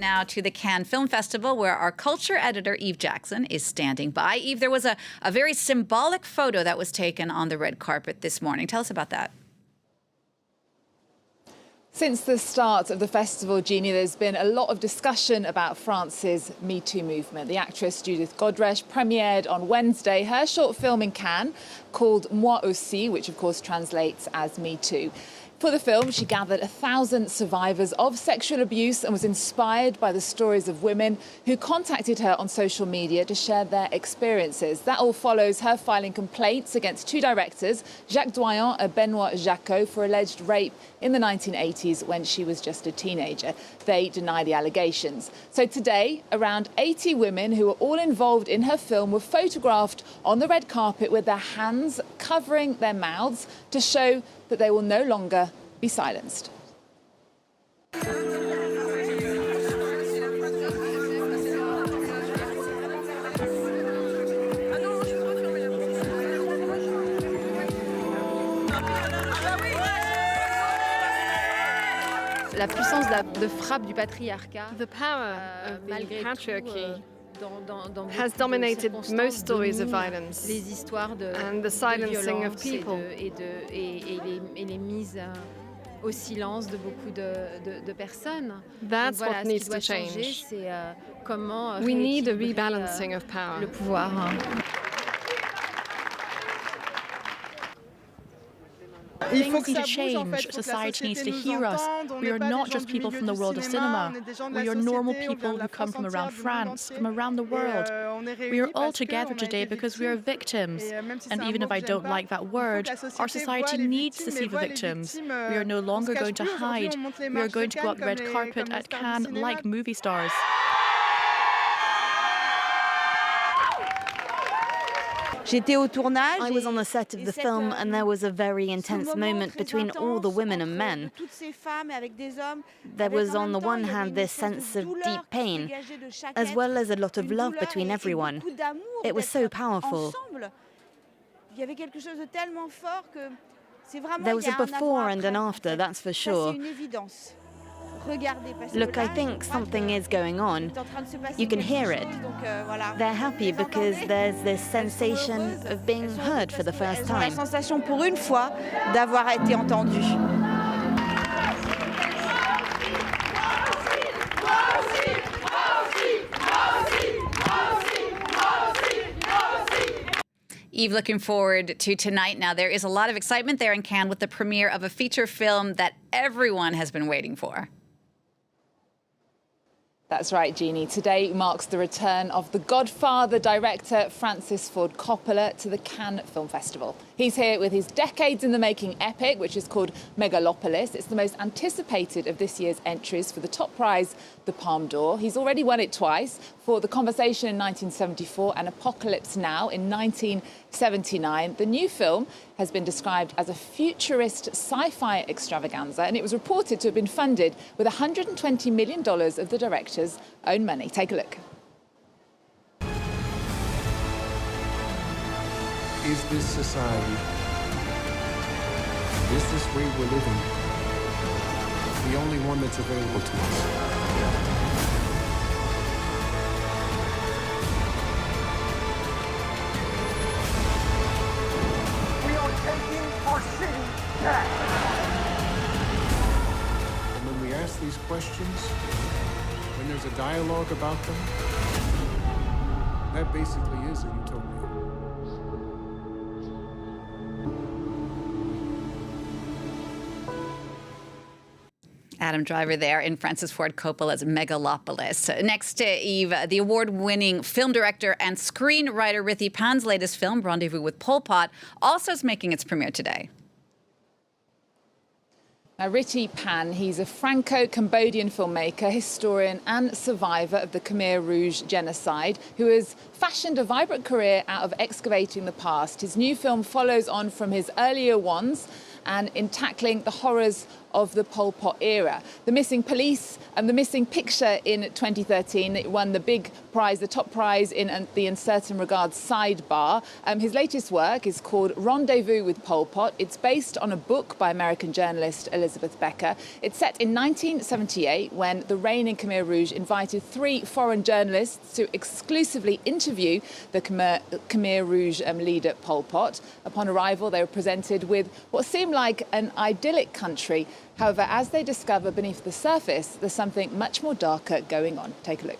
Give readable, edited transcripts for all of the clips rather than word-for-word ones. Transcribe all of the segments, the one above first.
now to the Cannes Film Festival, where our culture editor, Eve Jackson, is standing by. Eve, there was a very symbolic photo that was taken on the red carpet this morning. Tell us about that. Since the start of the festival, Jeannie, there's been a lot of discussion about France's Metoo movement. The actress Judith Godrèche premiered on Wednesday her short film in Cannes called Moi Aussi, which of course translates as Me Too. For the film, she gathered 1,000 survivors of sexual abuse and was inspired by the stories of women who contacted her on social media to share their experiences. That all follows her filing complaints against two directors, Jacques Doyon and Benoît Jacquot, for alleged rape in the 1980s when she was just a teenager. They deny the allegations. So today, around 80 women who were all involved in her film were photographed on the red carpet with their hands covering their mouths to show that they will no longer be silenced. La puissance de frappe du patriarcat. The power of the patriarchy has dominated most stories of violence and the silencing of people. Et les mises au silence de beaucoup de personnes. That's what needs to change. We need a rebalancing of power. Le pouvoir. Things need to change. Society needs to hear us. We are not just people from the world of cinema. We are normal people who come from around France, from around the world. We are all together today because we are victims. And even if I don't like that word, our society needs to see the victims. We are no longer going to hide. We are going to go up the red carpet at Cannes like movie stars. I was on the set of the film and there was a very intense moment between all the women and men. There was on the one hand this sense of deep pain, as well as a lot of love between everyone. It was so powerful. There was a before and an after, that's for sure. Look, I think something is going on. You can hear it. They're happy because there's this sensation of being heard for the first time. Eve, looking forward to tonight. Now, there is a lot of excitement there in Cannes with the premiere of a feature film that everyone has been waiting for. That's right, Jeannie. Today marks the return of the Godfather director Francis Ford Coppola to the Cannes Film Festival. He's here with his decades-in-the-making epic, which is called Megalopolis. It's the most anticipated of this year's entries for the top prize, the Palme d'Or. He's already won it twice for The Conversation in 1974 and Apocalypse Now in 1979. The new film has been described as a futurist sci-fi extravaganza, and it was reported to have been funded with $120 million of the director's own money. Take a look. Is this society, is this way we're living, the only one that's available to us? We are taking our city back. And when we ask these questions, when there's a dialogue about them, that basically is a utopia. Adam Driver there in Francis Ford Coppola's Megalopolis. Next, Eve, the award-winning film director and screenwriter Rithi Pan's latest film, Rendezvous with Pol Pot, also is making its premiere today. Now, Rithi Pan, he's a Franco-Cambodian filmmaker, historian and survivor of the Khmer Rouge genocide, who has fashioned a vibrant career out of excavating the past. His new film follows on from his earlier ones and in tackling the horrors of the Pol Pot era. The Missing Police and The Missing Picture in 2013, it won the big prize, the top prize in the In Certain Regards sidebar. His latest work is called Rendezvous with Pol Pot. It's based on a book by American journalist Elizabeth Becker. It's set in 1978 when the reigning Khmer Rouge invited 3 foreign journalists to exclusively interview the Khmer Rouge leader Pol Pot. Upon arrival, they were presented with what seemed like an idyllic country. However, as they discover beneath the surface, there's something much more darker going on. Take a look.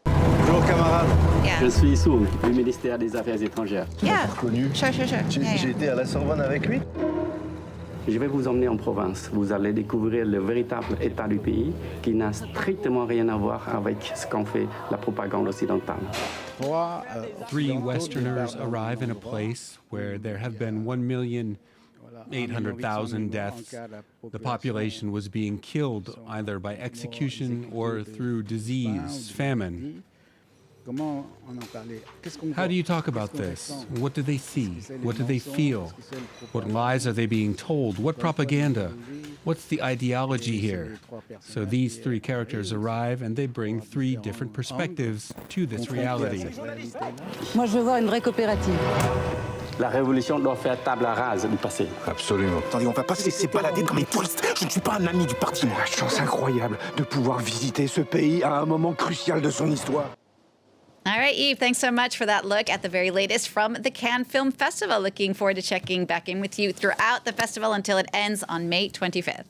Bonjour camarade. Yeah. Je suis Soum du ministère des Affaires étrangères. Yeah. Connu. Sure. J'ai été à la Sorbonne avec lui. Je vais vous emmener en province. Vous allez découvrir le véritable état du pays qui n'a strictement rien à voir avec ce qu'en fait la propagande occidentale. 3 Westerners arrive in a place where there have been 1,800,000 deaths. The population was being killed either by execution or through disease, famine. How do you talk about this? What do they see? What do they feel? What lies are they being told? What propaganda? What's the ideology here? So these 3 characters arrive and they bring 3 different perspectives to this reality. Moi, je veux voir une vraie coopérative. La révolution doit faire table rase du passé. Absolument. Attendez, on va pas se laisser balader comme les touristes. Je ne suis pas un ami du parti. La chance incroyable de pouvoir visiter ce pays à un moment crucial de son histoire. All right, Eve, thanks so much for that look at the very latest from the Cannes Film Festival. Looking forward to checking back in with you throughout the festival until it ends on May 25th.